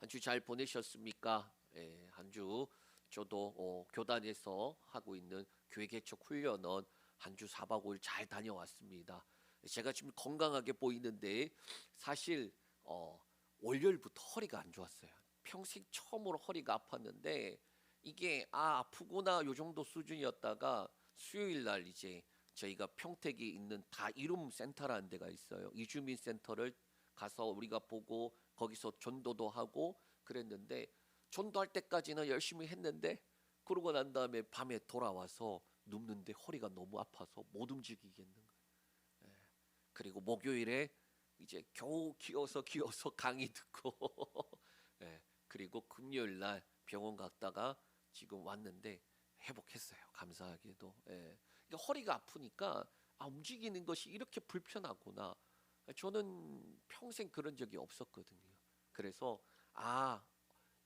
한 주 잘 보내셨습니까? 예, 한 주 저도 교단에서 하고 있는 교회 개척 훈련은 한 주 4박 5일 잘 다녀왔습니다. 제가 지금 건강하게 보이는데 사실 월요일부터 허리가 안 좋았어요. 평생 처음으로 허리가 아팠는데 이게 아프구나 요 정도 수준이었다가 수요일 날 이제 저희가 평택에 있는 다이룸 센터라는 데가 있어요. 이주민 센터를 가서 우리가 보고 거기서 전도도 하고 그랬는데 전도할 때까지는 열심히 했는데 그러고 난 다음에 밤에 돌아와서 눕는데 허리가 너무 아파서 못 움직이겠는 거예요. 그리고 목요일에 이제 겨우 기어서 강의 듣고 그리고 금요일 날 병원 갔다가 지금 왔는데 회복했어요. 감사하게도. 그러니까 허리가 아프니까 움직이는 것이 이렇게 불편하구나. 저는 평생 그런 적이 없었거든요. 그래서 아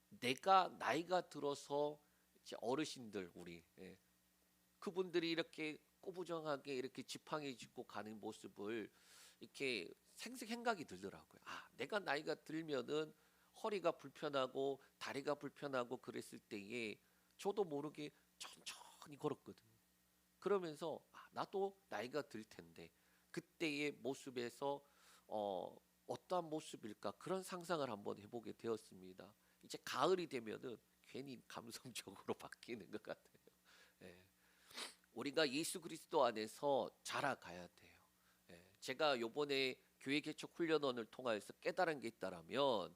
내가 나이가 들어서 이제 어르신들 우리 그분들이 이렇게 꾸부정하게 이렇게 지팡이 짚고 가는 모습을 이렇게 생각이 들더라고요. 내가 나이가 들면은 허리가 불편하고 다리가 불편하고 그랬을 때에 저도 모르게 천천히 걸었거든요. 그러면서 나도 나이가 들 텐데 그때의 모습에서 어떠한 모습일까 그런 상상을 한번 해보게 되었습니다. 이제 가을이 되면은 괜히 감성적으로 바뀌는 것 같아요. 예. 우리가 예수 그리스도 안에서 자라가야 돼요. 제가 요번에 교회 개척 훈련원을 통해서 깨달은 게 있다라면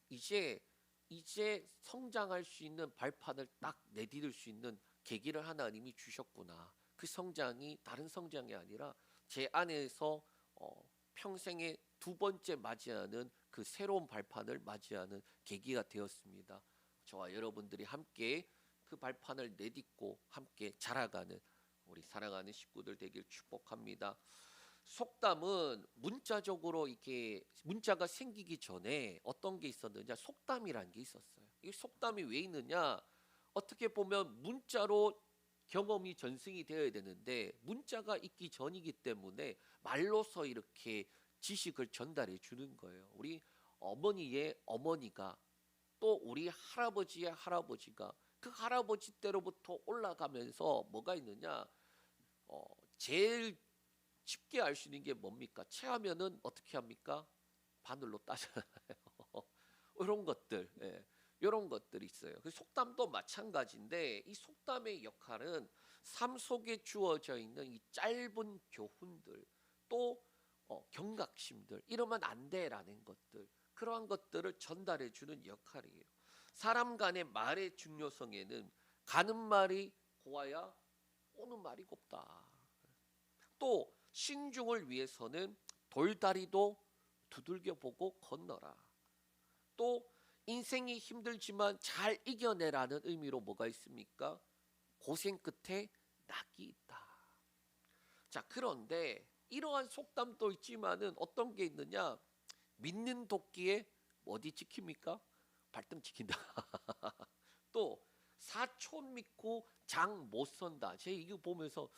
이제 성장할 수 있는 발판을 딱 내디딜 수 있는 계기를 하나님이 주셨구나. 그 성장이 다른 성장이 아니라 제 안에서 평생에 두 번째 맞이하는 그 새로운 발판을 맞이하는 계기가 되었습니다. 저와 여러분들이 함께 그 발판을 내딛고 함께 자라가는 우리 사랑하는 식구들 되길 축복합니다. 속담은 문자적으로 이렇게 문자가 생기기 전에 어떤 게 있었느냐? 속담이라는 게 있었어요. 이 속담이 왜 있느냐? 어떻게 보면 문자로 경험이 전승이 되어야 되는데 문자가 있기 전이기 때문에 말로서 이렇게 지식을 전달해 주는 거예요. 우리 어머니의 어머니가 또 우리 할아버지의 할아버지가 그 할아버지 때로부터 올라가면서 뭐가 있느냐? 제일 쉽게 알 수 있는 게 뭡니까? 체하면은 어떻게 합니까? 바늘로 따잖아요. 이런 것들, 이런 것들이 있어요. 그 속담도 마찬가지인데 이 속담의 역할은 삶 속에 주어져 있는 이 짧은 교훈들, 또 경각심들, 이러면 안 돼라는 것들, 그러한 것들을 전달해 주는 역할이에요. 사람 간의 말의 중요성에는 가는 말이 고와야 오는 말이 곱다. 또 신중을 위해서는 돌다리도 두들겨 보고 건너라. 또 인생이 힘들지만 잘 이겨내라는 의미로 뭐가 있습니까? 고생 끝에 낙이 있다. 자, 그런데 이러한 속담도 있지만은 어떤 게 있느냐? 믿는 도끼에 어디 찍힙니까? 발등 찍힌다. 또 사촌 믿고 장 못 선다. 제가 이거 보면서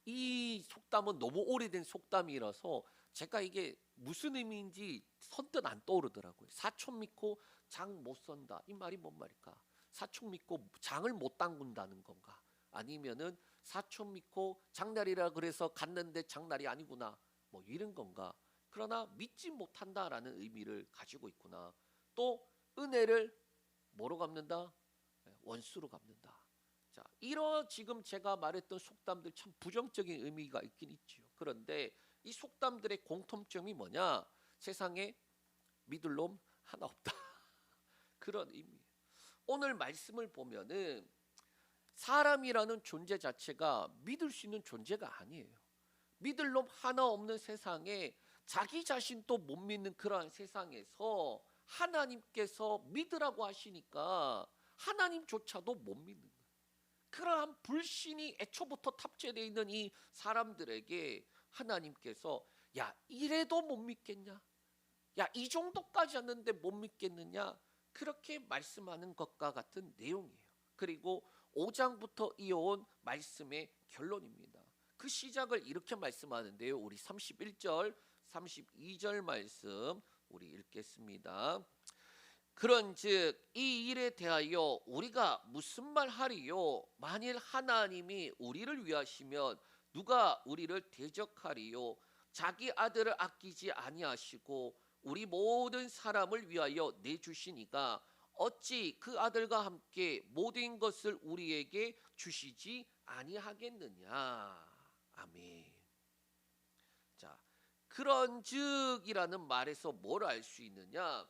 이 속담은 너무 오래된 속담이라서 제가 이게 무슨 의미인지 선뜻 안 떠오르더라고요. 사촌 믿고 장 못 선다. 이 말이 뭔 말일까? 사촌 믿고 장을 못 담근다는 건가? 아니면은 사촌 믿고 장날이라 그래서 갔는데 장날이 아니구나. 뭐 이런 건가? 그러나 믿지 못한다라는 의미를 가지고 있구나. 또 은혜를 뭐로 갚는다? 원수로 갚는다. 자, 이런 지금 제가 말했던 속담들 참 부정적인 의미가 있긴 있죠. 그런데 이 속담들의 공통점이 뭐냐? 세상에 믿을 놈 하나 없다. 그런 의미. 오늘 말씀을 보면은 사람이라는 존재 자체가 믿을 수 있는 존재가 아니에요. 믿을 놈 하나 없는 세상에 자기 자신도 못 믿는 그러한 세상에서 하나님께서 믿으라고 하시니까 하나님조차도 못 믿는 거예요. 그러한 불신이 애초부터 탑재되어 있는 이 사람들에게 하나님께서 야 이래도 못 믿겠냐? 야 이 정도까지 왔는데 못 믿겠느냐? 그렇게 말씀하는 것과 같은 내용이에요. 그리고 5장부터 이어온 말씀의 결론입니다. 그 시작을 이렇게 말씀하는데요. 우리 31절, 32절 말씀 우리 읽겠습니다. 그런즉 이 일에 대하여 우리가 무슨 말 하리요? 만일 하나님이 우리를 위하시면 누가 우리를 대적하리요? 자기 아들을 아끼지 아니하시고 우리 모든 사람을 위하여 내주시니까 어찌 그 아들과 함께 모든 것을 우리에게 주시지 아니하겠느냐. 아멘. 자, 그런즉이라는 말에서 뭘 알 수 있느냐?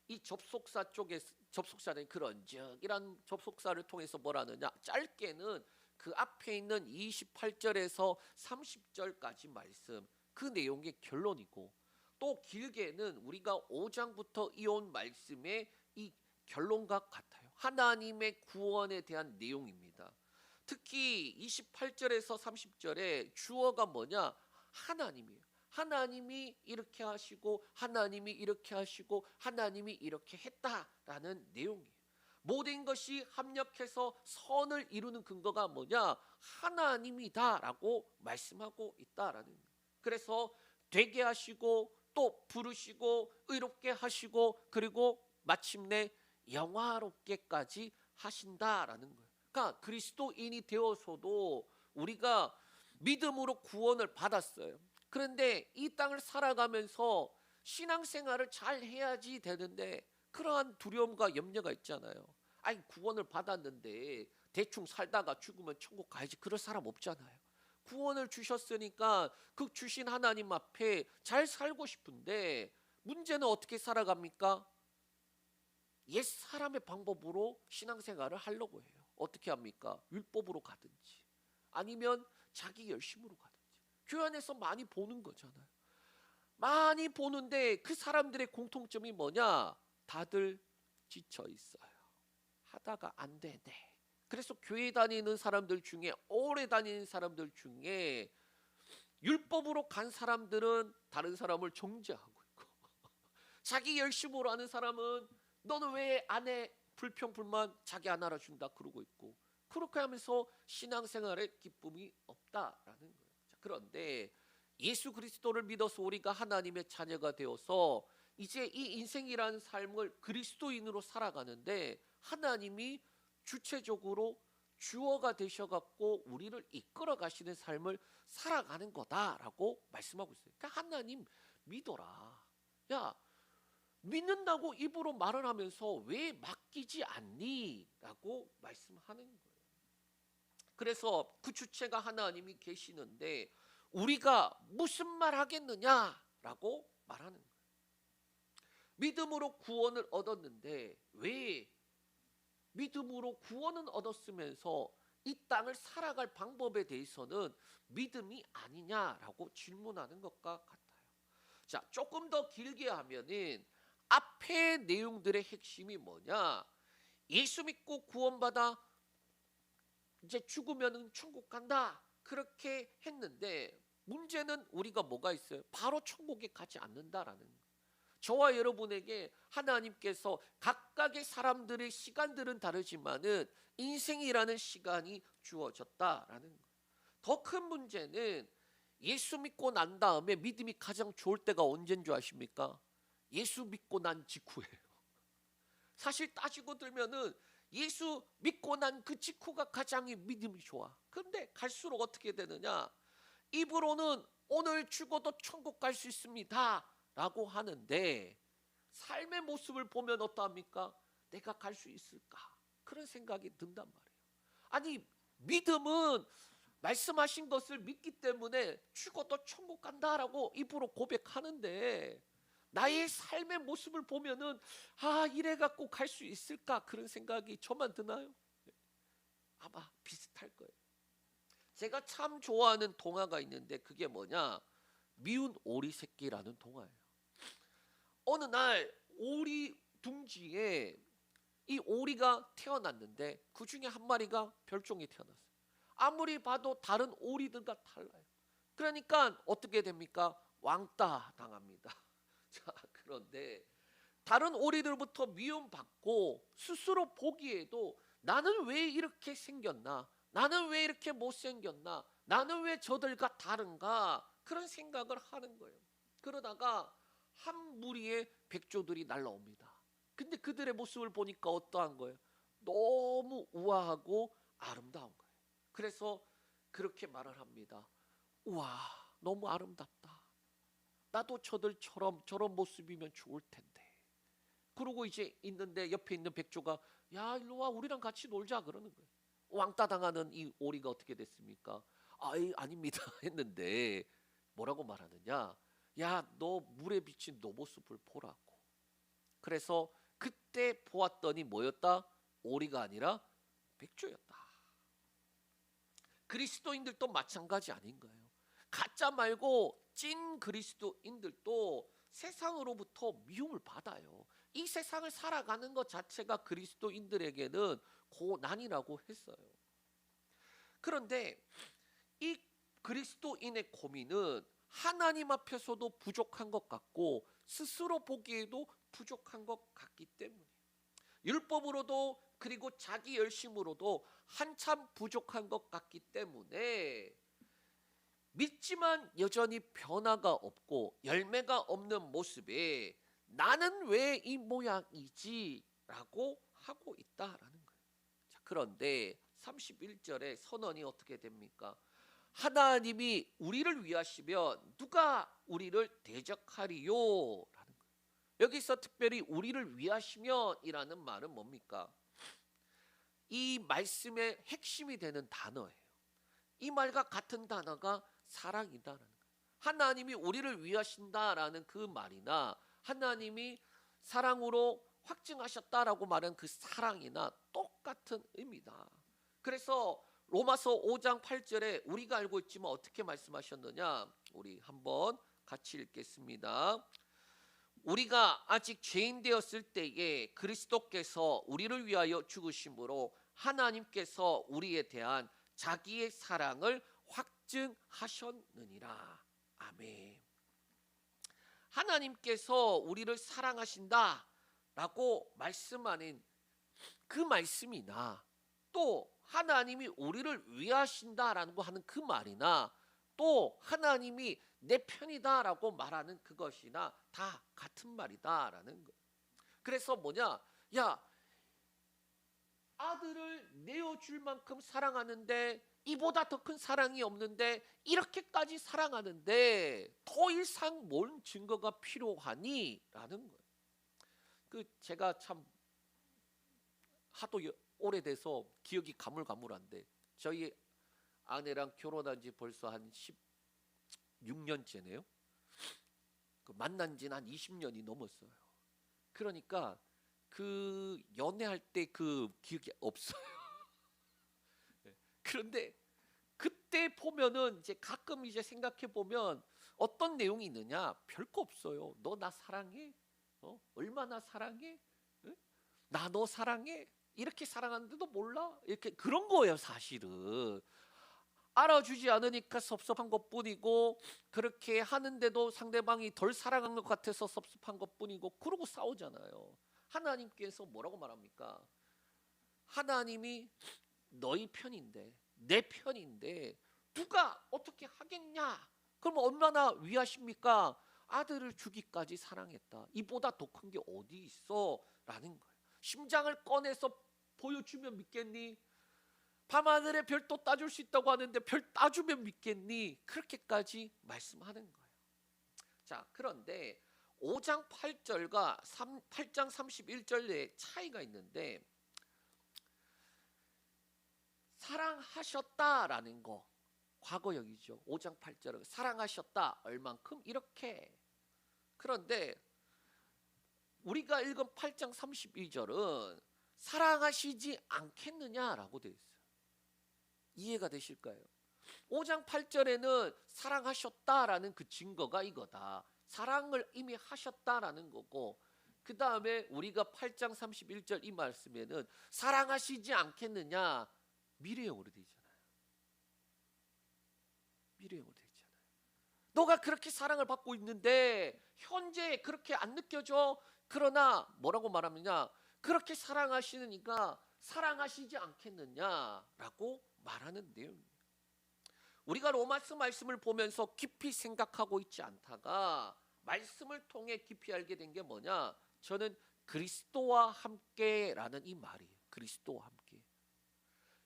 이 접속사 쪽에 접속사는 그런즉이란 접속사를 통해서 뭘 하느냐? 짧게는 그 앞에 있는 28절에서 30절까지 말씀 그 내용의 결론이고, 또 길게는 우리가 5장부터 이어온 말씀의 이 결론과 같아요. 하나님의 구원에 대한 내용입니다. 특히 28절에서 30절에 주어가 뭐냐? 하나님이에요. 하나님이 이렇게 하시고 하나님이 이렇게 하시고 하나님이 이렇게 했다라는 내용이에요. 모든 것이 합력해서 선을 이루는 근거가 뭐냐? 하나님이다라고 말씀하고 있다라는 거예요. 그래서 되게 하시고 또 부르시고 의롭게 하시고 그리고 마침내 영화롭게까지 하신다라는 거예요. 그러니까 그리스도인이 되어서도 우리가 믿음으로 구원을 받았어요. 그런데 이 땅을 살아가면서 신앙생활을 잘 해야지 되는데 그러한 두려움과 염려가 있잖아요. 아니 구원을 받았는데 대충 살다가 죽으면 천국 가야지, 그럴 사람 없잖아요. 구원을 주셨으니까 그 주신 하나님 앞에 잘 살고 싶은데 문제는 어떻게 살아갑니까? 옛 사람의 방법으로 신앙생활을 하려고 해요. 어떻게 합니까? 율법으로 가든지 아니면 자기 열심으로 가든지. 교회 안에서 많이 보는 거잖아요. 많이 보는데 그 사람들의 공통점이 뭐냐? 다들 지쳐 있어요. 하다가 안 되네. 그래서 교회 다니는 사람들 중에, 오래 다니는 사람들 중에 율법으로 간 사람들은 다른 사람을 정죄하고 있고 자기 열심으로 하는 사람은 너는 왜 안 해? 불평불만 자기 안 알아준다 그러고 있고, 그렇게 하면서 신앙생활에 기쁨이 없다라는 거예요. 자, 그런데 예수 그리스도를 믿어서 우리가 하나님의 자녀가 되어서 이제 이 인생이라는 삶을 그리스도인으로 살아가는데 하나님이 주체적으로 주어가 되셔갖고 우리를 이끌어 가시는 삶을 살아가는 거다라고 말씀하고 있어요. 그러니까 하나님 믿어라. 야, 믿는다고 입으로 말을 하면서 왜 맡기지 않니? 라고 말씀하는 거예요. 그래서 그 주체가 하나님이 계시는데 우리가 무슨 말 하겠느냐라고 말하는 거예요. 믿음으로 구원을 얻었는데 왜 믿음으로 구원은 얻었으면서 이 땅을 살아갈 방법에 대해서는 믿음이 아니냐라고 질문하는 것과 같아요. 자, 조금 더 길게 하면은 앞의 내용들의 핵심이 뭐냐? 예수 믿고 구원받아 이제 죽으면은 천국 간다. 그렇게 했는데 문제는 우리가 뭐가 있어요? 바로 천국에 가지 않는다라는 거예요. 저와 여러분에게 하나님께서 각각의 사람들의 시간들은 다르지만은 인생이라는 시간이 주어졌다라는 거예요. 더 큰 문제는 예수 믿고 난 다음에 믿음이 가장 좋을 때가 언제인 줄 아십니까? 예수 믿고 난 직후예요. 사실 따지고 들면은 예수 믿고 난 그 직후가 가장 믿음이 좋아. 그런데 갈수록 어떻게 되느냐? 입으로는 오늘 죽어도 천국 갈 수 있습니다 라고 하는데 삶의 모습을 보면 어떠합니까? 내가 갈 수 있을까? 그런 생각이 든단 말이에요. 아니 믿음은 말씀하신 것을 믿기 때문에 죽어도 천국 간다라고 입으로 고백하는데 나의 삶의 모습을 보면은 이래 갖고 갈 수 있을까? 그런 생각이 저만 드나요? 아마 비슷할 거예요. 제가 참 좋아하는 동화가 있는데 그게 뭐냐? 미운 오리 새끼라는 동화예요. 어느 날 오리 둥지에 이 오리가 태어났는데 그 중에 한 마리가 별종이 태어났어요. 아무리 봐도 다른 오리들과 달라요. 그러니까 어떻게 됩니까? 왕따 당합니다. 자, 그런데 다른 오리들부터 미움받고 스스로 보기에도 나는 왜 이렇게 생겼나? 나는 왜 이렇게 못생겼나? 나는 왜 저들과 다른가? 그런 생각을 하는 거예요. 그러다가 한 무리의 백조들이 날라옵니다. 근데 그들의 모습을 보니까 어떠한 거예요? 너무 우아하고 아름다운 거예요. 그래서 그렇게 말을 합니다. 우와, 너무 아름답다. 나도 저들처럼 저런 모습이면 좋을 텐데. 그러고 이제 있는데 옆에 있는 백조가 야, 일로 와, 우리랑 같이 놀자 그러는 거예요. 왕따 당하는 이 오리가 어떻게 됐습니까? 아이, 아닙니다 했는데 뭐라고 말하느냐? 야, 너 물에 비친 너 모습을 보라고. 그래서 그때 보았더니 뭐였다? 오리가 아니라 백조였다. 그리스도인들도 마찬가지 아닌가요? 가짜 말고 찐 그리스도인들도 세상으로부터 미움을 받아요. 이 세상을 살아가는 것 자체가 그리스도인들에게는 고난이라고 했어요. 그런데 이 그리스도인의 고민은 하나님 앞에서도 부족한 것 같고 스스로 보기에도 부족한 것 같기 때문에 율법으로도 그리고 자기 열심으로도 한참 부족한 것 같기 때문에 믿지만 여전히 변화가 없고 열매가 없는 모습에 나는 왜 이 모양이지? 라고 하고 있다라는 거예요. 자, 그런데 31절에 선언이 어떻게 됩니까? 하나님이 우리를 위하시면 누가 우리를 대적하리요? 라는 거예요. 여기서 특별히 우리를 위하시면이라는 말은 뭡니까? 이 말씀의 핵심이 되는 단어예요. 이 말과 같은 단어가 사랑이다라는 거예요. 하나님이 우리를 위하신다라는 그 말이나 하나님이 사랑으로 확증하셨다라고 말한 그 사랑이나 똑같은 의미다. 그래서 로마서 5장 8절에 우리가 알고 있지만 어떻게 말씀하셨느냐? 우리 한번 같이 읽겠습니다. 우리가 아직 죄인 되었을 때에 그리스도께서 우리를 위하여 죽으심으로 하나님께서 우리에 대한 자기의 사랑을 확증하셨느니라. 아멘. 하나님께서 우리를 사랑하신다 라고 말씀하는 그 말씀이나 또 하나님이 우리를 위하신다라는 거 하는 그 말이나 또 하나님이 내 편이다라고 말하는 그것이나 다 같은 말이다라는 거. 그래서 뭐냐? 야, 아들을 내어줄 만큼 사랑하는데 이보다 더 큰 사랑이 없는데 이렇게까지 사랑하는데 더 이상 뭔 증거가 필요하니? 라는 거예요. 그 제가 참 하도 오래돼서 기억이 가물가물한데 저희 아내랑 결혼한 지 벌써 한 16년째네요. 그 만난 지는 한 20년이 넘었어요. 그러니까 그 연애할 때 그 기억이 없어요. 그런데 그때 보면은 이제 가끔 이제 생각해 보면 어떤 내용이 있느냐? 별거 없어요. 너 나 사랑해? 얼마나 사랑해? 나 너 사랑해? 이렇게 사랑하는데도 몰라? 이렇게 그런 거예요, 사실은. 알아주지 않으니까 섭섭한 것뿐이고 그렇게 하는데도 상대방이 덜 사랑한 것 같아서 섭섭한 것뿐이고 그러고 싸우잖아요. 하나님께서 뭐라고 말합니까? 하나님이 너희 편인데 내 편인데 누가 어떻게 하겠냐? 그럼 얼마나 위하십니까? 아들을 주기까지 사랑했다. 이보다 더 큰 게 어디 있어? 라는 거예요. 심장을 꺼내서 보여주면 믿겠니? 밤하늘에 별도 따줄 수 있다고 하는데 별 따주면 믿겠니? 그렇게까지 말씀하는 거예요. 자, 그런데 5장 8절과 8장 31절의 차이가 있는데 사랑하셨다라는 거 과거형이죠. 5장 8절은 사랑하셨다 얼만큼 이렇게. 그런데 우리가 읽은 8장 32절은 사랑하시지 않겠느냐라고 되어 있어요. 이해가 되실까요? 5장 8절에는 사랑하셨다라는 그 증거가 이거다. 사랑을 이미 하셨다라는 거고 그 다음에 우리가 8장 31절 이 말씀에는 사랑하시지 않겠느냐 미래형으로 되어 있잖아요. 미래형으로 되어 있잖아요. 너가 그렇게 사랑을 받고 있는데 현재 그렇게 안 느껴져? 그러나 뭐라고 말하느냐? 그렇게 사랑하시니까 사랑하시지 않겠느냐라고 말하는 내용입니다. 우리가 로마서 말씀을 보면서 깊이 생각하고 있지 않다가 말씀을 통해 깊이 알게 된 게 뭐냐? 저는 그리스도와 함께라는 이 말이에요. 그리스도와 함께.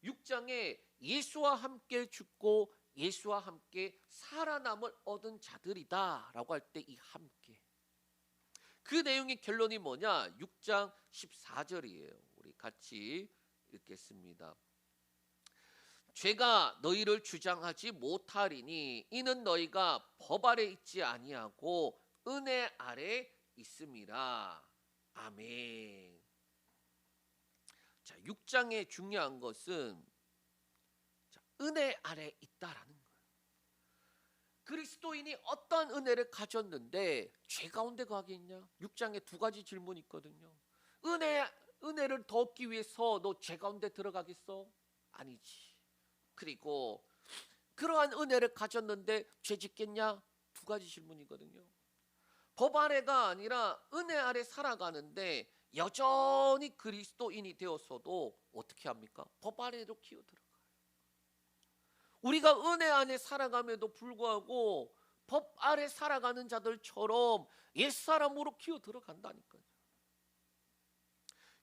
6장에 예수와 함께 죽고 예수와 함께 살아남을 얻은 자들이다라고 할 때 이 함께. 그 내용의 결론이 뭐냐? 6장 14절이에요. 우리 같이 읽겠습니다. 죄가 너희를 주장하지 못하리니 이는 너희가 법 아래 있지 아니하고 은혜 아래 있음이라. 아멘. 자, 6장의 중요한 것은 은혜 아래 있다라는 거예요. 그리스도인이 어떤 은혜를 가졌는데 죄 가운데 가겠냐? 6장에 두 가지 질문이 있거든요. 은혜를 더 얻기 위해서 너 죄 가운데 들어가겠어? 아니지. 그리고 그러한 은혜를 가졌는데 죄 짓겠냐? 두 가지 질문이거든요. 법 아래가 아니라 은혜 아래 살아가는데 여전히 그리스도인이 되었어도 어떻게 합니까? 법 아래로 기어들어가요. 우리가 은혜 안에 살아감에도 불구하고 법 아래 살아가는 자들처럼 옛사람으로 기어들어간다니까요.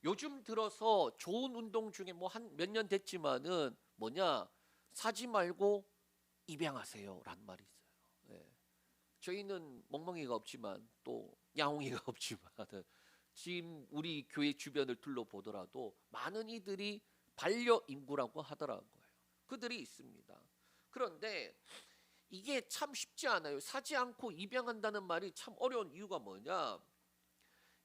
요즘 들어서 좋은 운동 중에 뭐 한 몇 년 됐지만은 뭐냐? 사지 말고 입양하세요 라는 말이 있어요. 네. 저희는 멍멍이가 없지만 또 야옹이가 없지만 지금 우리 교회 주변을 둘러보더라도 많은 이들이 반려인구라고 하더라고요. 그들이 있습니다. 그런데 이게 참 쉽지 않아요. 사지 않고 입양한다는 말이 참 어려운 이유가 뭐냐?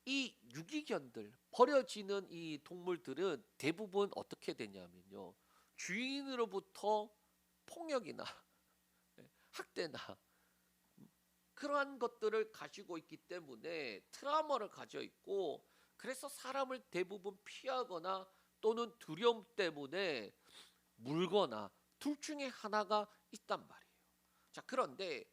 이 유기견들, 버려지는 이 동물들은 대부분 어떻게 되냐면요, 주인으로부터 폭력이나 학대나 그러한 것들을 가지고 있기 때문에 트라우마를 가져 있고, 그래서 사람을 대부분 피하거나 또는 두려움 때문에 물거나 둘 중에 하나가 있단 말이에요. 자, 그런데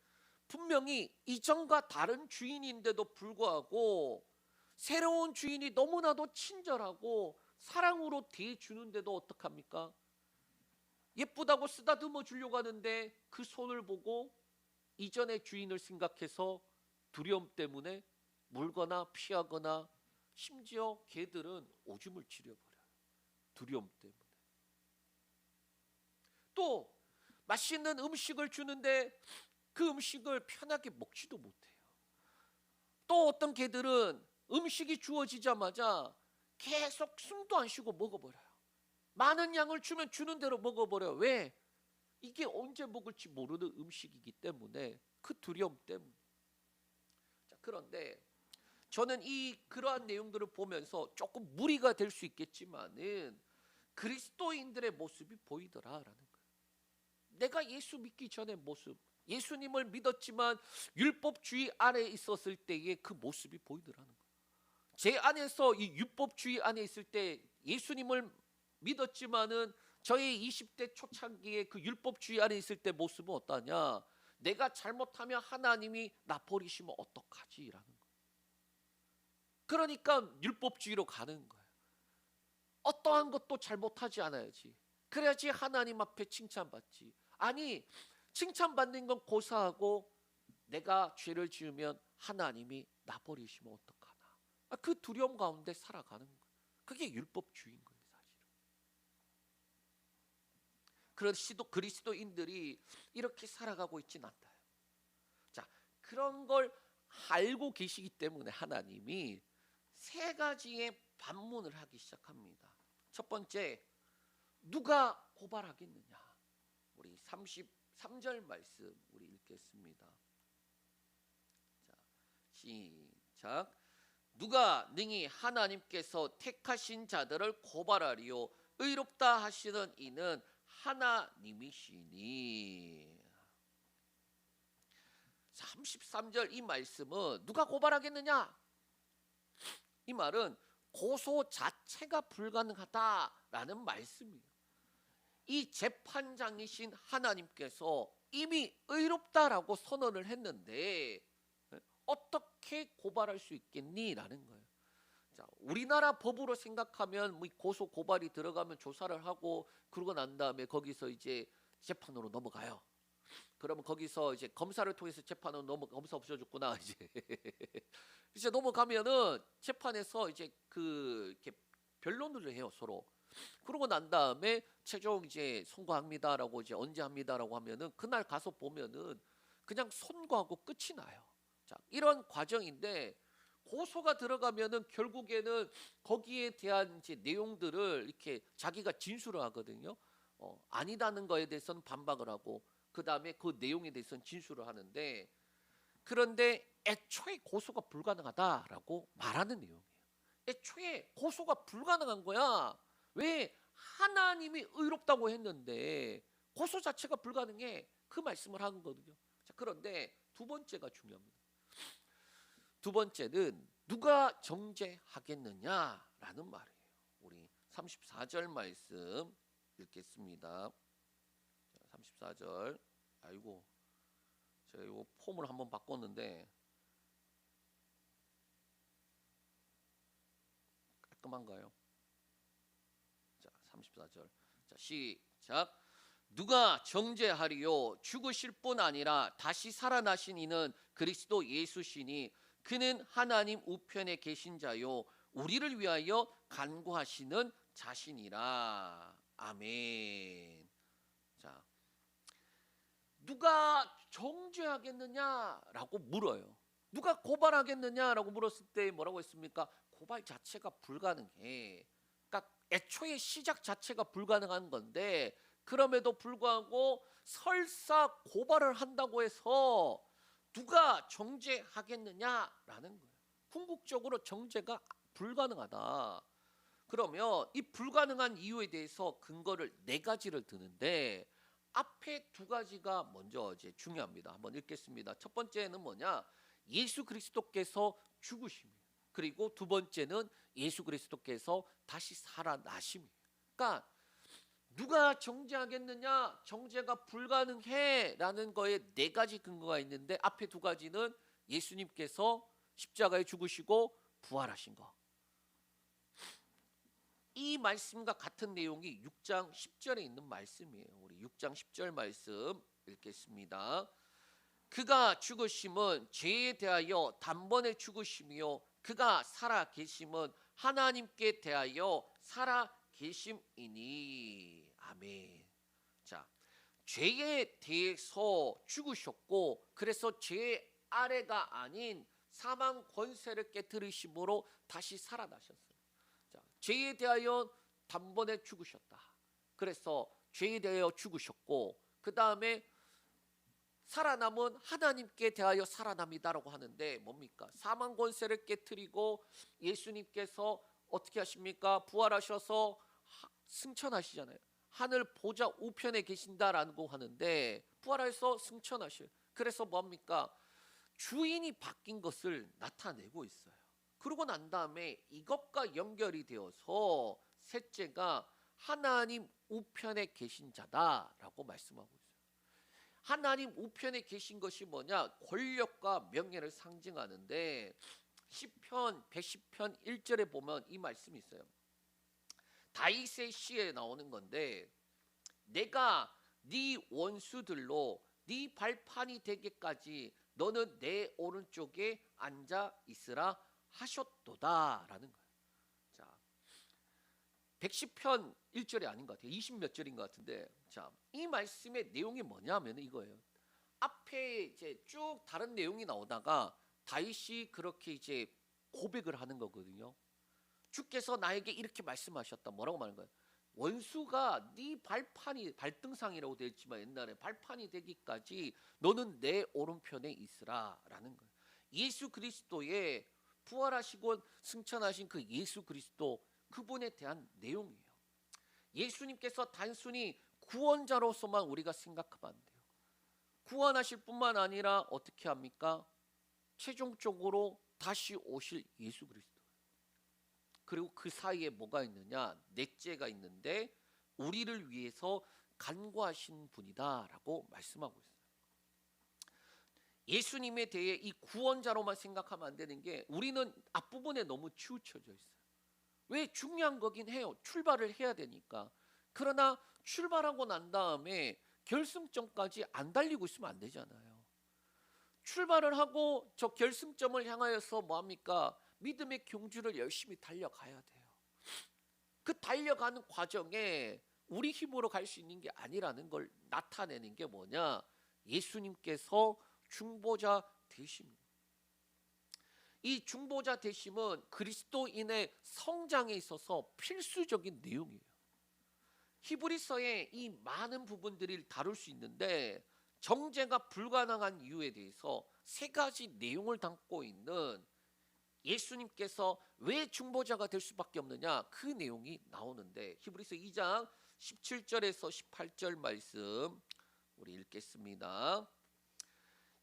분명히 이전과 다른 주인인데도 불구하고 새로운 주인이 너무나도 친절하고 사랑으로 대해주는데도 어떡합니까? 예쁘다고 쓰다듬어 주려고 하는데 그 손을 보고 이전의 주인을 생각해서 두려움 때문에 물거나 피하거나, 심지어 개들은 오줌을 지려버려요. 두려움 때문에. 또 맛있는 음식을 주는데 그 음식을 편하게 먹지도 못해요. 또 어떤 개들은 음식이 주어지자마자 계속 숨도 안 쉬고 먹어버려요. 많은 양을 주면 주는 대로 먹어버려요. 왜? 이게 언제 먹을지 모르는 음식이기 때문에, 그 두려움 때문에. 자, 그런데 저는 그러한 내용들을 보면서 조금 무리가 될 수 있겠지만은 그리스도인들의 모습이 보이더라라는 거예요. 내가 예수 믿기 전의 모습, 예수님을 믿었지만 율법주의 아래에 있었을 때의 그 모습이 보이더라는 거예요. 제 안에서 이 율법주의 안에 있을 때 예수님을 믿었지만은 저의 20대 초창기에 그 율법주의 안에 있을 때 모습은 어떠냐? 내가 잘못하면 하나님이 나 버리시면 어떡하지라는 거예요. 그러니까 율법주의로 가는 거예요. 어떠한 것도 잘못하지 않아야지, 그래야지 하나님 앞에 칭찬받지. 아니, 칭찬받는 건 고사하고 내가 죄를 지으면 하나님이 나 버리시면 어떡하나. 그 두려움 가운데 살아가는 거예요. 그게 율법주의인 거예요, 사실은. 그런 그리스도인들이 이렇게 살아가고 있진 않아요. 자, 그런 걸 알고 계시기 때문에 하나님이 세 가지의 반문을 하기 시작합니다. 첫 번째, 누가 고발하겠느냐? 우리 33절 말씀 우리 읽겠습니다. 자, 시작. 누가 능히 하나님께서 택하신 자들을 고발하리요? 의롭다 하시는 이는 하나님이시니. 33절 이 말씀은 누가 고발하겠느냐? 이 말은 고소 자체가 불가능하다라는 말씀이에요. 이 재판장이신 하나님께서 이미 의롭다라고 선언을 했는데 어떻게 고발할 수 있겠니? 라는 거예요. 자, 우리나라 법으로 생각하면 뭐 고소 고발이 들어가면 조사를 하고 그러고 난 다음에 거기서 이제 재판으로 넘어가요. 그러면 거기서 이제 검사를 통해서 재판은 검사 없어졌구나 이제. 이제 넘어가면은 재판에서 이제 이렇게 변론을 해요 서로. 그러고 난 다음에 최종 이제 선고합니다라고 이제 언제 합니다라고 하면은 그날 가서 보면은 그냥 선고하고 끝이 나요. 자, 이런 과정인데 고소가 들어가면은 결국에는 거기에 대한 이제 내용들을 이렇게 자기가 진술을 하거든요. 아니다는 거에 대해서는 반박을 하고 그 다음에 그 내용에 대해서는 진술을 하는데 그런데 애초에 고소가 불가능하다라고 말하는 내용이에요. 애초에 고소가 불가능한 거야. 왜? 하나님이 의롭다고 했는데 고소 자체가 불가능해. 그 말씀을 하는 거거든요. 자, 그런데 두 번째가 중요합니다. 두 번째는 누가 정죄하겠느냐라는 말이에요. 우리 34절 말씀 읽겠습니다. 34절. 아이고, 제가 이 폼을 한번 바꿨는데 깔끔한가요? 자, 34절. 자, 시작. 누가 정죄하리요? 죽으실 뿐 아니라 다시 살아나신 이는 그리스도 예수시니 그는 하나님 우편에 계신 자요 우리를 위하여 간구하시는 자신이라. 아멘. 자, 누가 정죄하겠느냐라고 물어요. 누가 고발하겠느냐라고 물었을 때 뭐라고 했습니까? 고발 자체가 불가능해. 그러니까 애초에 시작 자체가 불가능한 건데 그럼에도 불구하고 설사 고발을 한다고 해서 누가 정죄하겠느냐라는 거예요. 궁극적으로 정죄가 불가능하다. 그러면 이 불가능한 이유에 대해서 근거를 네 가지를 드는데 앞에 두 가지가 먼저 이제 중요합니다. 한번 읽겠습니다. 첫 번째는 뭐냐? 예수 그리스도께서 죽으심이에요. 그리고 두 번째는 예수 그리스도께서 다시 살아나심이에요. 그러니까 누가 정죄하겠느냐? 정죄가 불가능해라는 거에 네 가지 근거가 있는데 앞에 두 가지는 예수님께서 십자가에 죽으시고 부활하신 거. 이 말씀과 같은 내용이 6장 10절에 있는 말씀이에요. 우리 6장 10절 말씀 읽겠습니다. 그가 죽으심은 죄에 대하여 단번에 죽으심이요 그가 살아 계심은 하나님께 대하여 살아 계심이니. 아멘. 자, 죄에 대해서 죽으셨고 그래서 죄 아래가 아닌 사망 권세를 깨뜨리심으로 다시 살아나셨어요. 자, 죄에 대하여 단번에 죽으셨다. 그래서 죄에 대하여 죽으셨고 그 다음에 살아남은 하나님께 대하여 살아납니다라고 하는데 뭡니까? 사망 권세를 깨뜨리고 예수님께서 어떻게 하십니까? 부활하셔서 승천하시잖아요. 하늘 보좌 우편에 계신다라고 하는데 부활해서 승천하셔요. 그래서 뭡니까? 주인이 바뀐 것을 나타내고 있어요. 그러고 난 다음에 이것과 연결이 되어서 셋째가 하나님 우편에 계신 자다라고 말씀하고 있어요. 하나님 우편에 계신 것이 뭐냐? 권력과 명예를 상징하는데 시편 110편 1절에 보면 이 말씀이 있어요. 다윗의 시에 나오는 건데 내가 네 원수들로 네 발판이 되기까지 너는 내 오른쪽에 앉아 있으라 하셨도다라는 거예요. 자, 110편 1절이 아닌 것 같아요. 20 몇 절인 것 같은데 자, 이 말씀의 내용이 뭐냐면 이거예요. 앞에 이제 쭉 다른 내용이 나오다가 다윗이 그렇게 이제 고백을 하는 거거든요. 주께서 나에게 이렇게 말씀하셨다. 뭐라고 말하는 거예요? 원수가 네 발판이 발등상이라고 되어 있지만 옛날에 발판이 되기까지 너는 내 오른편에 있으라라는 거예요. 예수 그리스도의 부활하시고 승천하신 그 예수 그리스도 그분에 대한 내용이에요. 예수님께서 단순히 구원자로서만 우리가 생각하면 안 돼요. 구원하실 뿐만 아니라 어떻게 합니까? 최종적으로 다시 오실 예수 그리스도. 그리고 그 사이에 뭐가 있느냐? 넷째가 있는데 우리를 위해서 간구하신 분이다라고 말씀하고 있어요. 예수님에 대해 이 구원자로만 생각하면 안 되는 게 우리는 앞부분에 너무 치우쳐져 있어요. 왜? 중요한 거긴 해요. 출발을 해야 되니까. 그러나 출발하고 난 다음에 결승점까지 안 달리고 있으면 안 되잖아요. 출발을 하고 저 결승점을 향하여서 뭐합니까? 믿음의 경주를 열심히 달려가야 돼요. 그 달려가는 과정에 우리 힘으로 갈 수 있는 게 아니라는 걸 나타내는 게 뭐냐? 예수님께서 중보자 되십니다. 이 중보자 되심은 그리스도인의 성장에 있어서 필수적인 내용이에요. 히브리서의 이 많은 부분들을 다룰 수 있는데 정죄가 불가능한 이유에 대해서 세 가지 내용을 담고 있는 예수님께서 왜 중보자가 될 수밖에 없느냐, 그 내용이 나오는데 히브리서 2장 17절에서 18절 말씀 우리 읽겠습니다.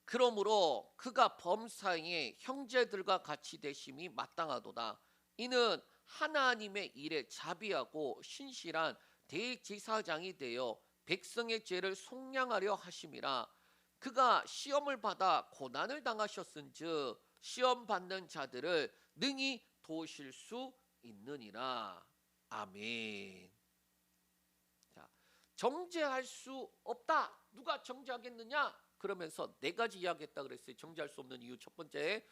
그러므로 그가 범사에 형제들과 같이 되심이 마땅하도다. 이는 하나님의 일에 자비하고 신실한 대제사장이 되어 백성의 죄를 속량하려 하심이라. 그가 시험을 받아 고난을 당하셨은즉 시험 받는 자들을 능히 도우실 수 있느니라. 아멘. 자, 정죄할 수 없다. 누가 정죄하겠느냐? 그러면서 네 가지 이야기했다 그랬어요. 정죄할 수 없는 이유. 첫 번째,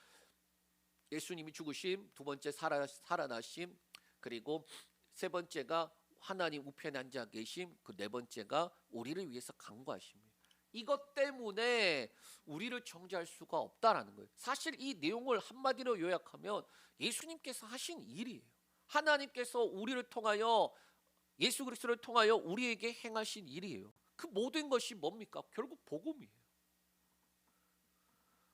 예수님이 죽으심. 두 번째, 살아나심. 그리고 세 번째가 하나님 우편에 앉아 계심. 그 네 번째가 우리를 위해서 간구하심이에요. 이것 때문에 우리를 정죄할 수가 없다라는 거예요. 사실 이 내용을 한마디로 요약하면 예수님께서 하신 일이에요. 하나님께서 우리를 통하여, 예수 그리스도를 통하여 우리에게 행하신 일이에요. 그 모든 것이 뭡니까? 결국 복음이에요.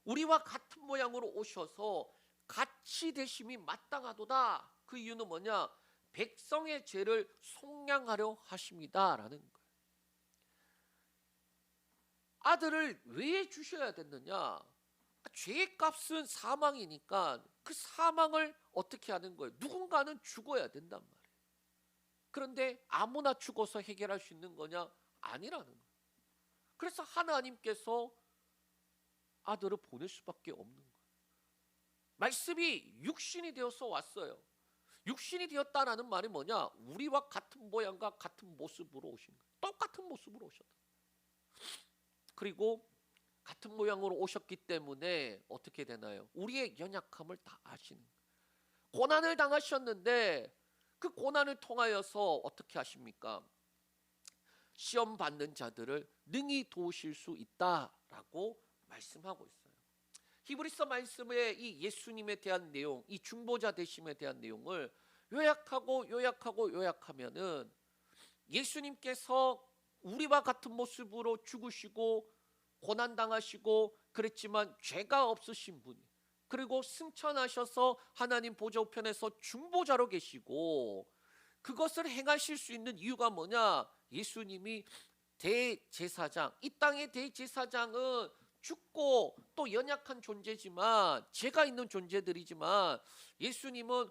우리와 같은 모양으로 오셔서 같이 되심이 마땅하도다. 그 이유는 뭐냐? 백성의 죄를 속량하려 하십니다라는 거예요. 아들을 왜 주셔야 됐느냐? 죄의 값은 사망이니까 그 사망을 어떻게 하는 거예요? 누군가는 죽어야 된단 말이에요. 그런데 아무나 죽어서 해결할 수 있는 거냐? 아니라는 거예요. 그래서 하나님께서 아들을 보낼 수밖에 없는 거예요. 말씀이 육신이 되어서 왔어요. 육신이 되었다라는 말이 뭐냐? 우리와 같은 모양과 같은 모습으로 오신 거예요. 똑같은 모습으로 오셨다. 그리고 같은 모양으로 오셨기 때문에 어떻게 되나요? 우리의 연약함을 다 아시는 거예요. 고난을 당하셨는데 그 고난을 통하여서 어떻게 하십니까? 시험 받는 자들을 능히 도우실 수 있다라고 말씀하고 있어요. 히브리서 말씀의 이 예수님에 대한 내용, 이 중보자 되심에 대한 내용을 요약하면은 예수님께서 우리와 같은 모습으로 죽으시고 고난당하시고 그랬지만 죄가 없으신 분, 그리고 승천하셔서 하나님 보좌 우편에서 중보자로 계시고, 그것을 행하실 수 있는 이유가 뭐냐? 예수님이 대제사장, 이 땅의 대제사장은 죽고 또 연약한 존재지만, 죄가 있는 존재들이지만, 예수님은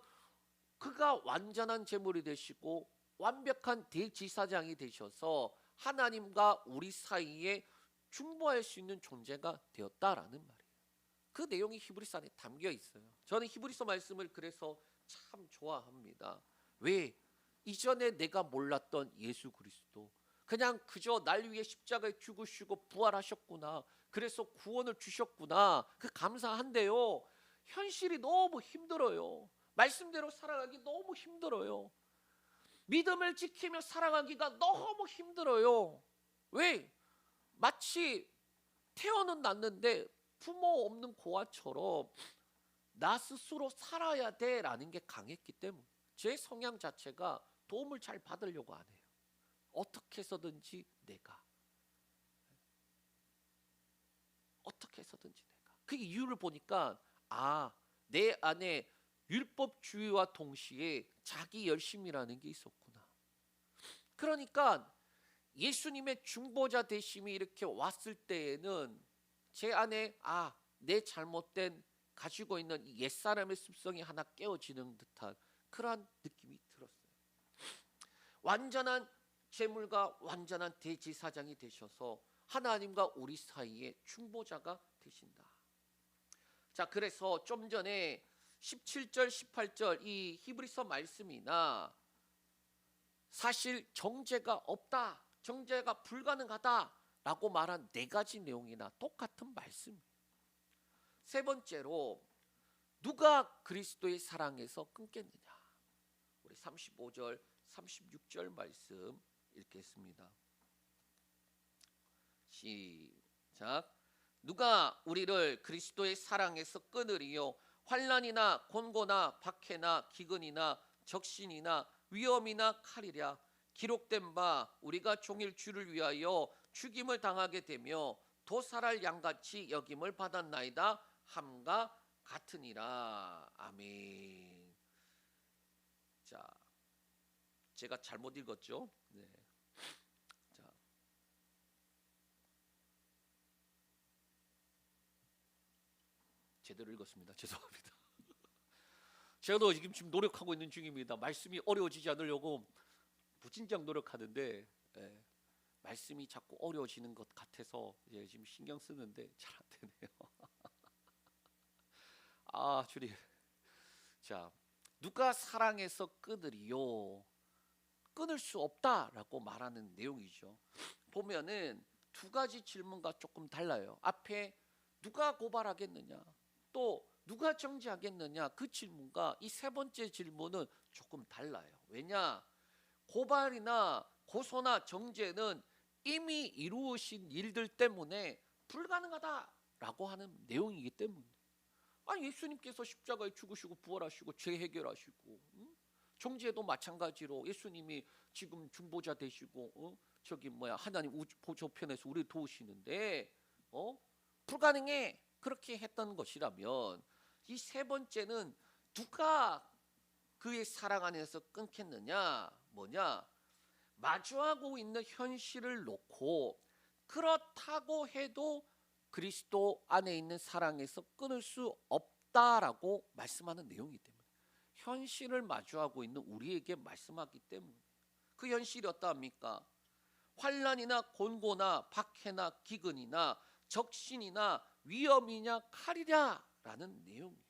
그가 완전한 제물이 되시고 완벽한 대제사장이 되셔서 하나님과 우리 사이에 중보할 수 있는 존재가 되었다라는 말이에요. 그 내용이 히브리서 안에 담겨 있어요. 저는 히브리서 말씀을 그래서 참 좋아합니다. 왜? 이전에 내가 몰랐던 예수 그리스도, 그냥 그저 날 위해 십자가에 죽으시고 부활하셨구나, 그래서 구원을 주셨구나, 그 감사한데요, 현실이 너무 힘들어요. 말씀대로 살아가기 너무 힘들어요. 믿음을 지키며 살아가기가 너무 힘들어요. 왜? 마치 태어는 났는데 부모 없는 고아처럼 나 스스로 살아야 돼라는 게 강했기 때문에, 제 성향 자체가 도움을 잘 받으려고 안 해요. 어떻게 해서든지 내가, 어떻게 해서든지 내가. 그 이유를 보니까 내 안에 율법주의와 동시에 자기 열심이라는 게 있었구나. 그러니까 예수님의 중보자 되심이 이렇게 왔을 때에는 제 안에 내 잘못된 가지고 있는 이 옛사람의 습성이 하나 깨어지는 듯한 그러한 느낌이 들었어요. 완전한 제물과 완전한 대제사장이 되셔서 하나님과 우리 사이에 중보자가 되신다. 자, 그래서 좀 전에 17절 18절 이 히브리서 말씀이나 사실 정죄가 없다, 정죄가 불가능하다, 라고 말한 네 가지 내용이나 똑같은 말씀이에요. 세 번째로 누가 그리스도의 사랑에서 끊겠느냐. 우리 35절 36절 말씀 읽겠습니다. 시작. 누가 우리를 그리스도의 사랑에서 끊으리요. 환난이나 곤고나 박해나 기근이나 적신이나 위험이나 칼이랴. 기록된 바 우리가 종일 주를 위하여 죽임을 당하게 되며 도살할 양같이 여김을 받았나이다 함과 같으니라. 아멘. 자, 제가 잘못 읽었죠? 네. 자, 제대로 읽었습니다. 죄송합니다. 제가 지금 노력하고 있는 중입니다. 말씀이 어려워지지 않으려고 무진장 노력하는데 말씀이 자꾸 어려워지는 것 같아서 지금 신경 쓰는데 잘 안 되네요. 아, 주님. 자, 누가 사랑에서 끊으리요? 끊을 수 없다라고 말하는 내용이죠. 보면은 두 가지 질문과 조금 달라요. 앞에 누가 고발하겠느냐, 또 누가 정죄하겠느냐, 그 질문과 이 세 번째 질문은 조금 달라요. 왜냐? 고발이나 고소나 정죄는 이미 이루어진 일들 때문에 불가능하다라고 하는 내용이기 때문에. 아니, 예수님께서 십자가에 죽으시고 부활하시고 죄 해결하시고, 정죄도 마찬가지로 예수님이 지금 중보자 되시고 하나님 보좌편에서 우리를 도우시는데 불가능해, 그렇게 했던 것이라면 이 세 번째는 누가 그의 사랑 안에서 끊겠느냐, 뭐냐? 마주하고 있는 현실을 놓고 그렇다고 해도 그리스도 안에 있는 사랑에서 끊을 수 없다라고 말씀하는 내용이기 때문에, 현실을 마주하고 있는 우리에게 말씀하기 때문에. 그 현실이 어떠합니까? 환난이나 곤고나 박해나 기근이나 적신이나 위험이냐 칼이랴라는 내용이에요.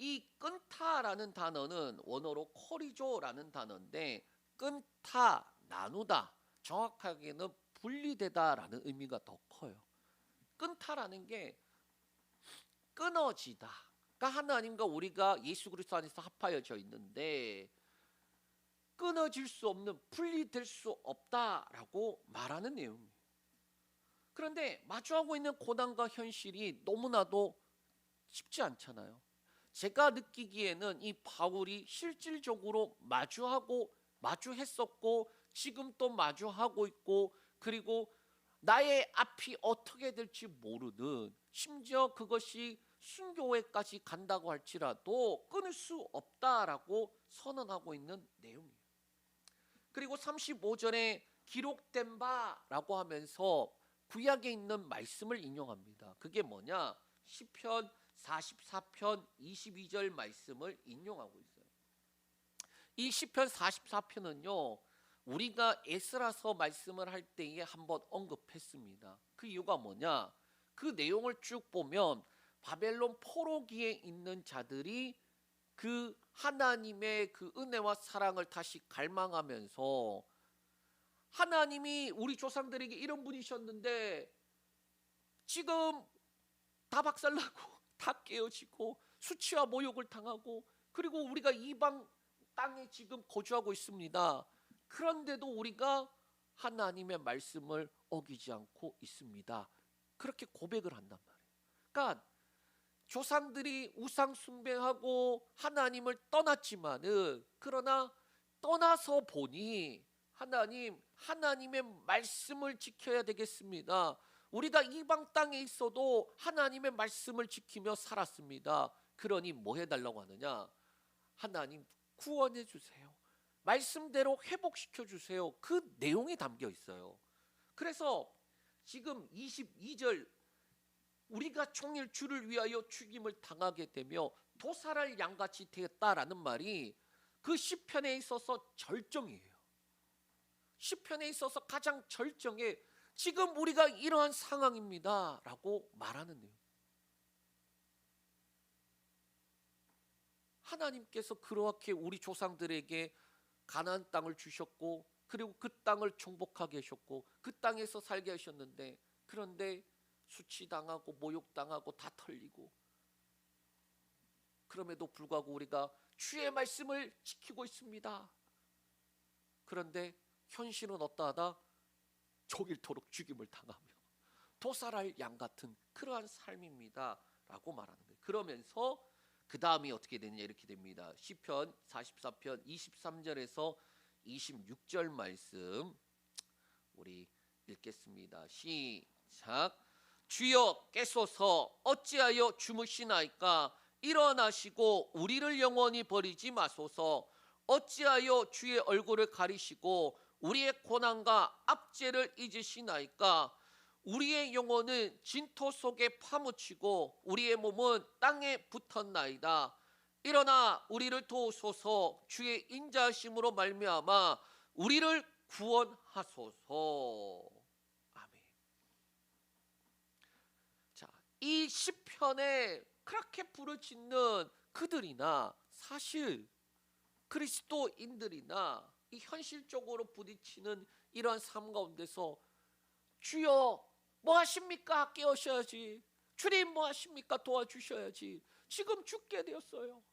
이 끊다라는 단어는 원어로 코리조라는 단어인데, 끊다, 나누다, 정확하게는 분리되다라는 의미가 더 커요. 끊다라는 게 끊어지다. 그러니까 하나님과 우리가 예수 그리스도 안에서 합하여져 있는데 끊어질 수 없는, 분리될 수 없다라고 말하는 내용이에요. 그런데 마주하고 있는 고난과 현실이 너무나도 쉽지 않잖아요. 제가 느끼기에는 이 바울이 실질적으로 마주했었고 지금 또 마주하고 있고, 그리고 나의 앞이 어떻게 될지 모르는, 심지어 그것이 순교회까지 간다고 할지라도 끊을 수 없다라고 선언하고 있는 내용이에요. 그리고 35절에 기록된 바라고 하면서 구약에 있는 말씀을 인용합니다. 그게 뭐냐? 시편 44편 22절 말씀을 인용하고 있어요. 이 시편 44편은요, 우리가 에스라서 말씀을 할 때에 한번 언급했습니다. 그 이유가 뭐냐? 그 내용을 쭉 보면 바벨론 포로기에 있는 자들이 그 하나님의 그 은혜와 사랑을 다시 갈망하면서, 하나님이 우리 조상들에게 이런 분이셨는데 지금 다 박살나고 다 깨어지고 수치와 모욕을 당하고, 그리고 우리가 이방 땅에 지금 거주하고 있습니다. 그런데도 우리가 하나님의 말씀을 어기지 않고 있습니다. 그렇게 고백을 한단 말이에요. 그러니까 조상들이 우상 숭배하고 하나님을 떠났지만은, 그러나 떠나서 보니 하나님의 말씀을 지켜야 되겠습니다. 우리가 이방 땅에 있어도 하나님의 말씀을 지키며 살았습니다. 그러니 뭐 해달라고 하느냐? 하나님 구원해 주세요. 말씀대로 회복시켜 주세요. 그 내용이 담겨 있어요. 그래서 지금 22절, 우리가 종일 주를 위하여 죽임을 당하게 되며 도살할 양같이 되었다라는 말이 그 시편에 있어서 절정이에요. 시편에 있어서 가장 절정에 지금 우리가 이러한 상황입니다 라고 말하는 내용. 하나님께서 그렇게 우리 조상들에게 가나안 땅을 주셨고 그리고 그 땅을 정복하게 하셨고 그 땅에서 살게 하셨는데, 그런데 수치당하고 모욕당하고 다 털리고, 그럼에도 불구하고 우리가 주의 말씀을 지키고 있습니다. 그런데 현실은 어떠하다? 종일토록 죽임을 당하며 도살할 양 같은 그러한 삶입니다 라고 말하는 거예요. 그러면서 그 다음이 어떻게 되느냐, 이렇게 됩니다. 시편 44편 23절에서 26절 말씀 우리 읽겠습니다. 시작. 주여 깨소서, 어찌하여 주무시나이까? 일어나시고 우리를 영원히 버리지 마소서. 어찌하여 주의 얼굴을 가리시고 우리의 고난과 압제를 잊으시나이까? 우리의 영혼은 진토 속에 파묻히고 우리의 몸은 땅에 붙었나이다. 일어나 우리를 도우소서. 주의 인자하심으로 말미암아 우리를 구원하소서. 아멘. 자, 이 시편에 그렇게 부르짖는 그들이나 사실 그리스도인들이나 이 현실적으로 부딪히는 이러한 삶 가운데서 주여 뭐 하십니까? 깨우셔야지. 주님 뭐 하십니까? 도와주셔야지. 지금 죽게 되었어요.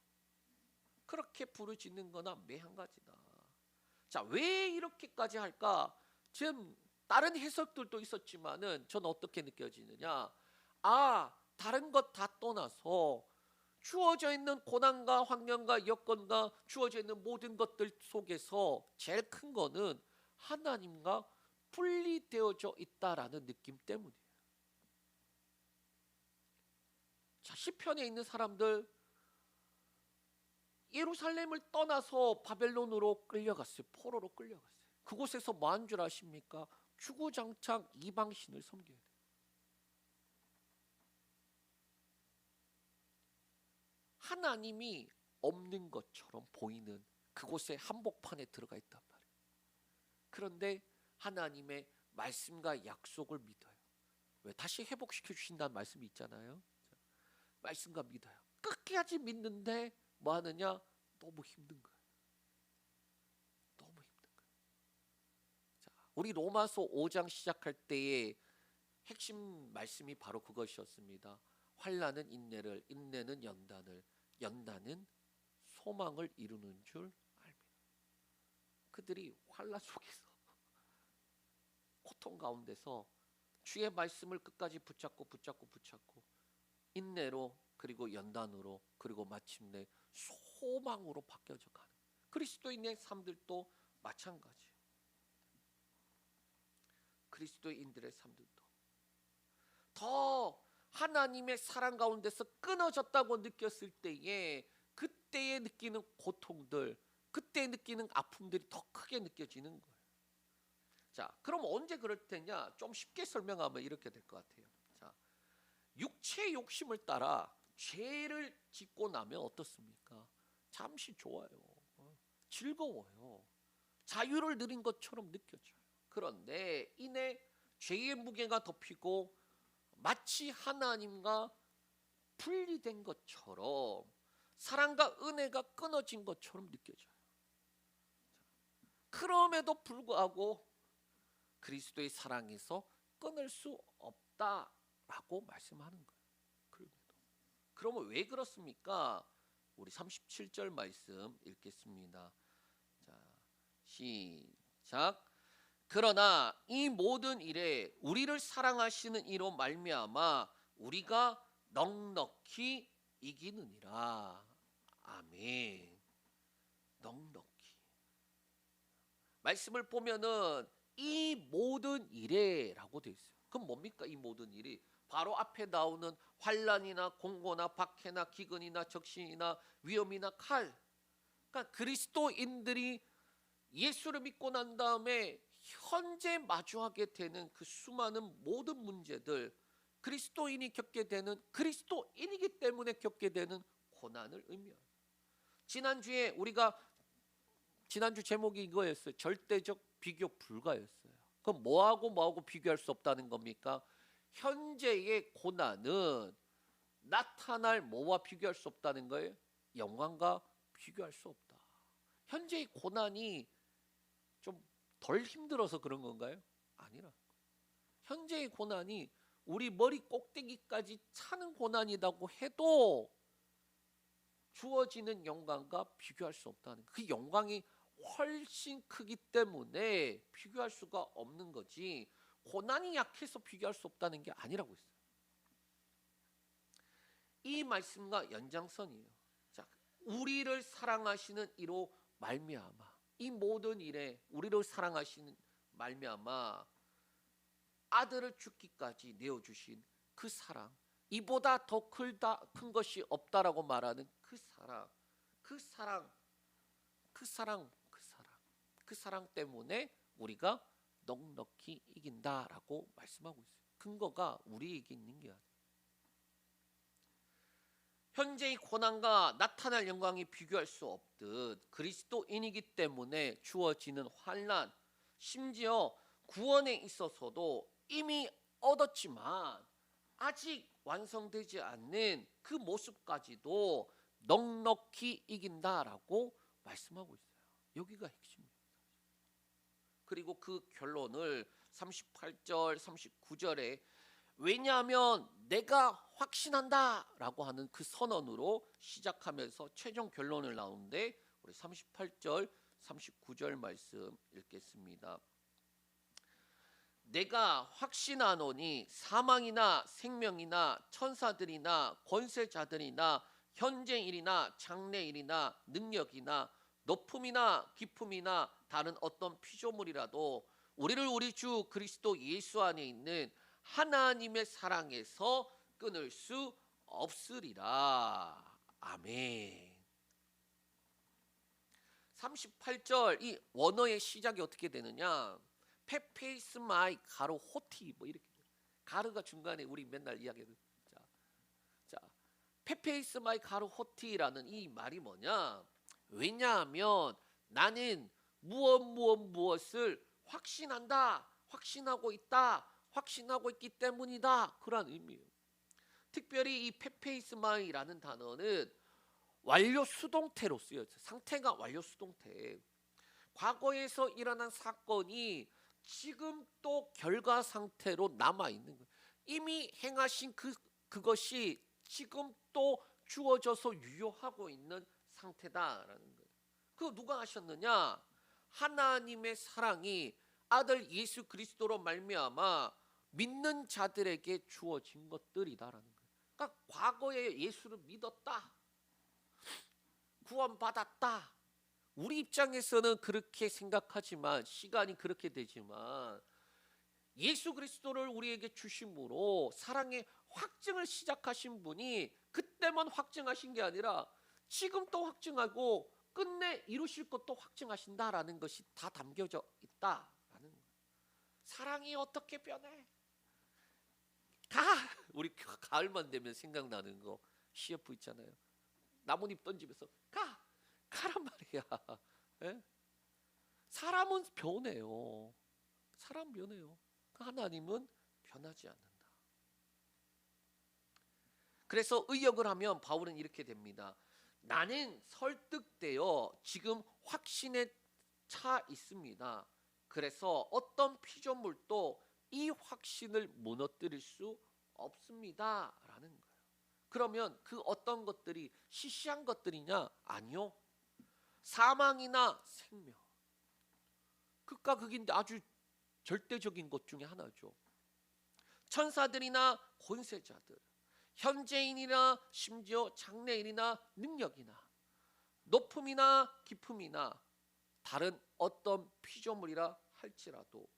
그렇게 부르짖는 거나 매한가지다. 자, 왜 이렇게까지 할까? 지금 다른 해석들도 있었지만은 저는 어떻게 느껴지느냐? 다른 것 다 떠나서 주어져 있는 고난과 환경과 여건과 주어져 있는 모든 것들 속에서 제일 큰 거는 하나님과 분리되어져 있다라는 느낌 때문이에요. 자, 시편에 있는 사람들 예루살렘을 떠나서 바벨론으로 끌려갔어요. 포로로 끌려갔어요. 그곳에서 뭐 한 줄 아십니까? 주구장창 이방신을 섬겨야 돼요. 하나님이 없는 것처럼 보이는 그곳에 한복판에 들어가 있단 말이에요. 그런데 하나님의 말씀과 약속을 믿어요. 왜? 다시 회복시켜 주신다는 말씀이 있잖아요. 말씀과 믿어요. 끝까지 믿는데 뭐 하느냐? 너무 힘든 거예요. 너무 힘든 거예요. 자, 우리 로마서 5장 시작할 때의 핵심 말씀이 바로 그것이었습니다. 환난은 인내를, 인내는 연단을, 연단은 소망을 이루는 줄 알미라. 그들이 환난 속에서 고통 가운데서 주의 말씀을 끝까지 붙잡고 인내로, 그리고 연단으로, 그리고 마침내 소망으로 바뀌어져 가는 그리스도인의 삶들도 마찬가지예요. 그리스도인들의 삶들도 더 하나님의 사랑 가운데서 끊어졌다고 느꼈을 때에 그때에 느끼는 고통들, 그때 느끼는 아픔들이 더 크게 느껴지는 거예요. 자, 그럼 언제 그럴 때냐? 좀 쉽게 설명하면 이렇게 될 것 같아요. 자, 육체의 욕심을 따라 죄를 짓고 나면 어떻습니까? 잠시 좋아요. 즐거워요. 자유를 누린 것처럼 느껴져요. 그런데 이내 죄의 무게가 덮이고 마치 하나님과 분리된 것처럼 사랑과 은혜가 끊어진 것처럼 느껴져요. 그럼에도 불구하고 그리스도의 사랑에서 끊을 수 없다라고 말씀하는 거예요. 그러면 왜 그렇습니까? 우리 37절 말씀 읽겠습니다. 자, 시작. 그러나 이 모든 일에 우리를 사랑하시는 이로 말미암아 우리가 넉넉히 이기느니라. 아멘. 넉넉히. 말씀을 보면은 이 모든 일에라고 되어 있어요. 그럼 뭡니까 이 모든 일이? 바로 앞에 나오는 환난이나 공고나 박해나 기근이나 적신이나 위험이나 칼. 그러니까 그리스도인들이 예수를 믿고 난 다음에 현재 마주하게 되는 그 수많은 모든 문제들, 그리스도인이 겪게 되는, 그리스도인이기 때문에 겪게 되는 고난을 의미해요. 지난주 제목이 이거였어요. 절대적 비교 불가였어요. 그럼 뭐하고 비교할 수 없다는 겁니까? 현재의 고난은 나타날 뭐와 비교할 수 없다는 거예요? 영광과 비교할 수 없다. 현재의 고난이 좀 덜 힘들어서 그런 건가요? 아니라. 현재의 고난이 우리 머리 꼭대기까지 차는 고난이라고 해도 주어지는 영광과 비교할 수 없다는, 그 영광이 훨씬 크기 때문에 비교할 수가 없는 거지, 고난이 약해서 비교할 수 없다는 게 아니라고 했어요. 이 말씀과 연장선이에요. 자, 우리를 사랑하시는 이로 말미암아, 이 모든 일에 우리를 사랑하시는 말미암아 아들을 죽기까지 내어주신 그 사랑, 이보다 더 큰 것이 없다라고 말하는 그 사랑, 그 사랑, 그 사랑, 그 사랑, 그 사랑 때문에 우리가 넉넉히 이긴다라고 말씀하고 있어요. 근거가 우리에게 있는 게 아니에요. 현재의 고난과 나타날 영광이 비교할 수 없듯 그리스도인이기 때문에 주어지는 환난, 심지어 구원에 있어서도 이미 얻었지만 아직 완성되지 않는 그 모습까지도 넉넉히 이긴다라고 말씀하고 있어요. 여기가 핵심입니다. 그리고 그 결론을 38절, 39절에 왜냐하면 내가 확신한다 라고 하는 그 선언으로 시작하면서 최종 결론을 나오는데, 우리 38절, 39절 말씀 읽겠습니다. 내가 확신하노니 사망이나 생명이나 천사들이나 권세자들이나 현재일이나 장래일이나 능력이나 높음이나 깊음이나 다른 어떤 피조물이라도 우리를 우리 주 그리스도 예수 안에 있는 하나님의 사랑에서 끊을 수 없으리라. 아멘. 38절 이 원어의 시작이 어떻게 되느냐? 페페이스마이 가로 호티, 뭐 이렇게, 가르가 중간에 우리 맨날 이야기하는, 자 페페이스마이 가로 호티라는 이 말이 뭐냐? 왜냐하면 나는 무엇을 확신한다, 확신하고 있다, 확신하고 있기 때문이다, 그런 의미예요. 특별히 이 페페이스마이라는 단어는 완료 수동태로 쓰여있어요. 상태가 완료 수동태. 과거에서 일어난 사건이 지금 또 결과 상태로 남아 있는 거예요. 이미 행하신 그것이 지금 또 주어져서 유효하고 있는 상태다라는 거예요. 그 누가 하셨느냐? 하나님의 사랑이 아들 예수 그리스도로 말미암아 믿는 자들에게 주어진 것들이다라는 거예요. 그러니까 과거에 예수를 믿었다, 구원받았다. 우리 입장에서는 그렇게 생각하지만, 시간이 그렇게 되지만, 예수 그리스도를 우리에게 주심으로 사랑의 확증을 시작하신 분이 그때만 확증하신 게 아니라 지금 또 확증하고 끝내 이루실 것도 확증하신다라는 것이 다 담겨져 있다라는 거예요. 사랑이 어떻게 변해? 우리 가을만 되면 생각나는 거 CF 있잖아요. 나뭇잎 던지면서 가란 말이야. 에? 사람은 변해요. 사람 변해요. 하나님은 변하지 않는다. 그래서 의역을 하면 바울은 이렇게 됩니다. 나는 설득되어 지금 확신에 차 있습니다. 그래서 어떤 피조물도 이 확신을 무너뜨릴 수 없습니다 라는 거예요. 그러면 그 어떤 것들이 시시한 것들이냐? 아니요. 사망이나 생명, 극과 극인데 아주 절대적인 것 중에 하나죠. 천사들이나 권세자들, 현재인이나 심지어 장래인이나 능력이나 높음이나 깊음이나 다른 어떤 피조물이라 할지라도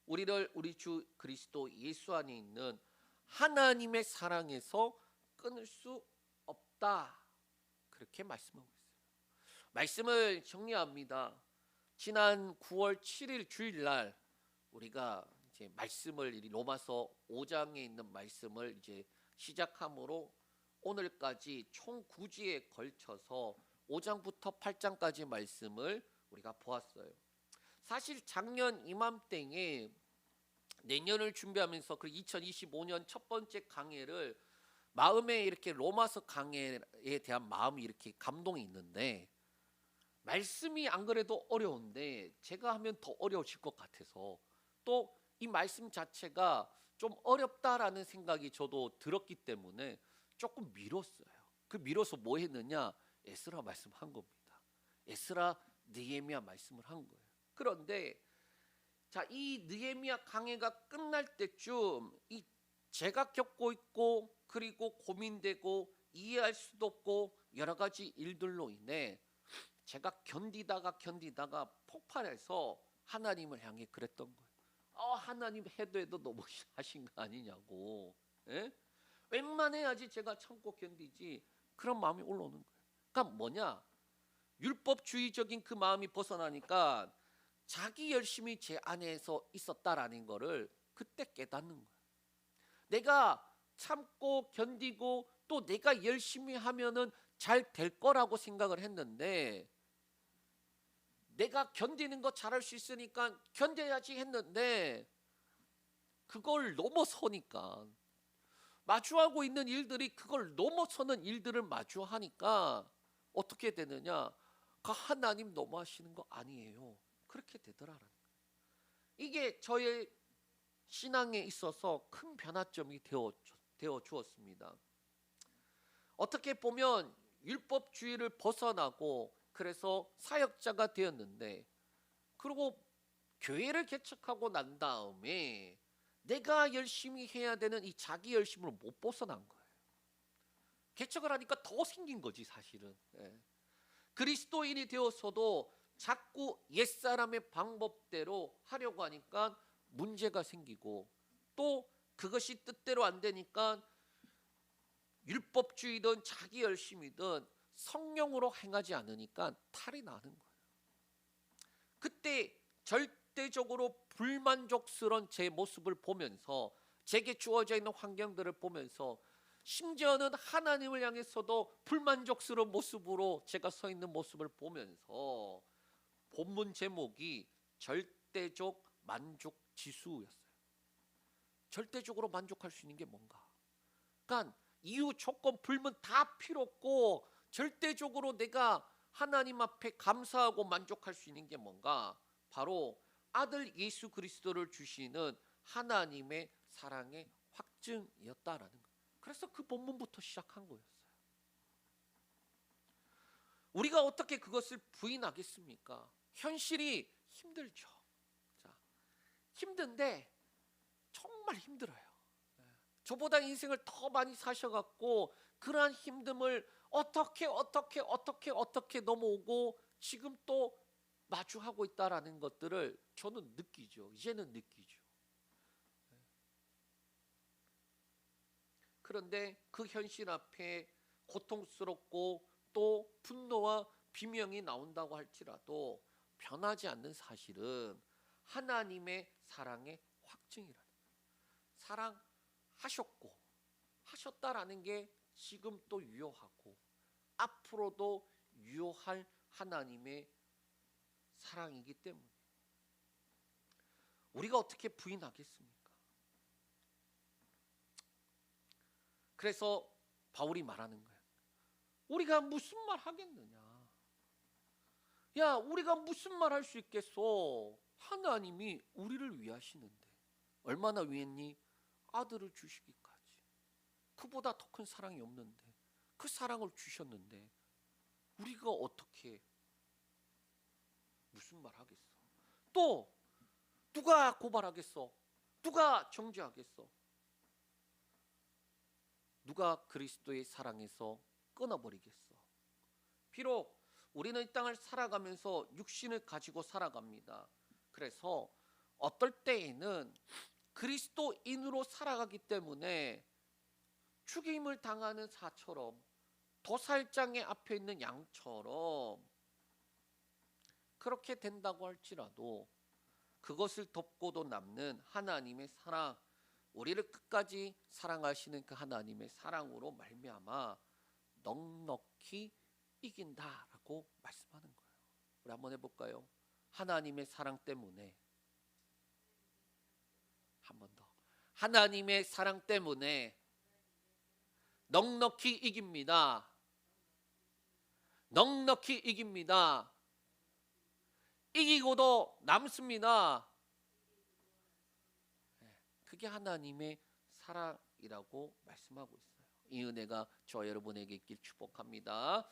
우리를 우리 주 그리스도 예수 안에 있는 하나님의 사랑에서 끊을 수 없다, 그렇게 말씀하고 있어요. 말씀을 정리합니다. 지난 9월 7일 주일날 우리가 이제 말씀을 로마서 5장에 있는 말씀을 이제 시작함으로 오늘까지 총 9주에 걸쳐서 5장부터 8장까지 말씀을 우리가 보았어요. 사실 작년 이맘때에 내년을 준비하면서 그 2025년 첫 번째 강해를 마음에 이렇게 로마서 강해에 대한 마음이 이렇게 감동이 있는데, 말씀이 안 그래도 어려운데 제가 하면 더 어려워질 것 같아서, 또 이 말씀 자체가 좀 어렵다라는 생각이 저도 들었기 때문에 조금 미뤘어요. 그 미뤄서 뭐 했느냐? 에스라 말씀한 겁니다. 에스라 느헤미야 말씀을 한 거예요. 그런데 자, 이 느헤미야 강해가 끝날 때쯤 이 제가 겪고 있고 그리고 고민되고 이해할 수도 없고 여러 가지 일들로 인해 제가 견디다가 폭발해서 하나님을 향해 그랬던 거예요. 하나님 해도 너무 하신 거 아니냐고. 예? 웬만해야지 제가 참고 견디지. 그런 마음이 올라오는 거예요. 그러니까 뭐냐? 율법주의적인 그 마음이 벗어나니까 자기 열심이 제 안에서 있었다라는 거를 그때 깨닫는 거예요. 내가 참고 견디고 또 내가 열심히 하면은 잘 될 거라고 생각을 했는데, 내가 견디는 거 잘할 수 있으니까 견뎌야지 했는데, 그걸 넘어서니까 마주하고 있는 일들이 그걸 넘어서는 일들을 마주하니까 어떻게 되느냐? 하나님 너무하시는 거 아니에요. 그렇게 되더라라는 거예요. 이게 저의 신앙에 있어서 큰 변화점이 되어 주었습니다. 어떻게 보면 율법주의를 벗어나고 그래서 사역자가 되었는데, 그리고 교회를 개척하고 난 다음에 내가 열심히 해야 되는 이 자기 열심을 못 벗어난 거예요. 개척을 하니까 더 생긴 거지 사실은. 그리스도인이 되어서도 자꾸 옛사람의 방법대로 하려고 하니까 문제가 생기고, 또 그것이 뜻대로 안 되니까 율법주의든 자기 열심이든 성령으로 행하지 않으니까 탈이 나는 거예요. 그때 절대적으로 불만족스러운 제 모습을 보면서, 제게 주어져 있는 환경들을 보면서, 심지어는 하나님을 향해서도 불만족스러운 모습으로 제가 서 있는 모습을 보면서 본문 제목이 절대적 만족 지수였어요. 절대적으로 만족할 수 있는 게 뭔가? 그러니까 이유, 조건, 불문 다 필요 없고 절대적으로 내가 하나님 앞에 감사하고 만족할 수 있는 게 뭔가? 바로 아들 예수 그리스도를 주시는 하나님의 사랑의 확증이었다라는 거예요. 그래서 그 본문부터 시작한 거였어요. 우리가 어떻게 그것을 부인하겠습니까? 현실이 힘들죠. 자, 힘든데 정말 힘들어요. 저보다 인생을 더 많이 사셔갖고 그러한 힘듦을 어떻게 넘어오고 지금 또 마주하고 있다라는 것들을 저는 느끼죠. 이제는 느끼죠. 그런데 그 현실 앞에 고통스럽고 또 분노와 비명이 나온다고 할지라도 변하지 않는 사실은 하나님의 사랑의 확증이라는 거예요. 사랑하셨고 하셨다라는 게 지금 또 유효하고 앞으로도 유효할 하나님의 사랑이기 때문에 우리가 어떻게 부인하겠습니까? 그래서 바울이 말하는 거예요. 우리가 무슨 말 하겠느냐? 야, 우리가 무슨 말 할 수 있겠어? 하나님이 우리를 위하시는데 얼마나 위했니? 아들을 주시기까지. 그보다 더 큰 사랑이 없는데 그 사랑을 주셨는데 우리가 어떻게 무슨 말 하겠어? 또 누가 고발하겠어? 누가 정죄하겠어? 누가 그리스도의 사랑에서 끊어버리겠어? 비록 우리는 이 땅을 살아가면서 육신을 가지고 살아갑니다. 그래서 어떨 때에는 그리스도인으로 살아가기 때문에 죽임을 당하는 사처럼, 도살장의 앞에 있는 양처럼 그렇게 된다고 할지라도 그것을 덮고도 남는 하나님의 사랑, 우리를 끝까지 사랑하시는 그 하나님의 사랑으로 말미암아 넉넉히 이긴다라고 말씀하는 거예요. 우리 한번 해볼까요? 하나님의 사랑 때문에, 한 번 더, 하나님의 사랑 때문에 넉넉히 이깁니다. 넉넉히 이깁니다. 이기고도 남습니다. 그게 하나님의 사랑이라고 말씀하고 있어요. 이 은혜가 저 여러분에게 있길 축복합니다.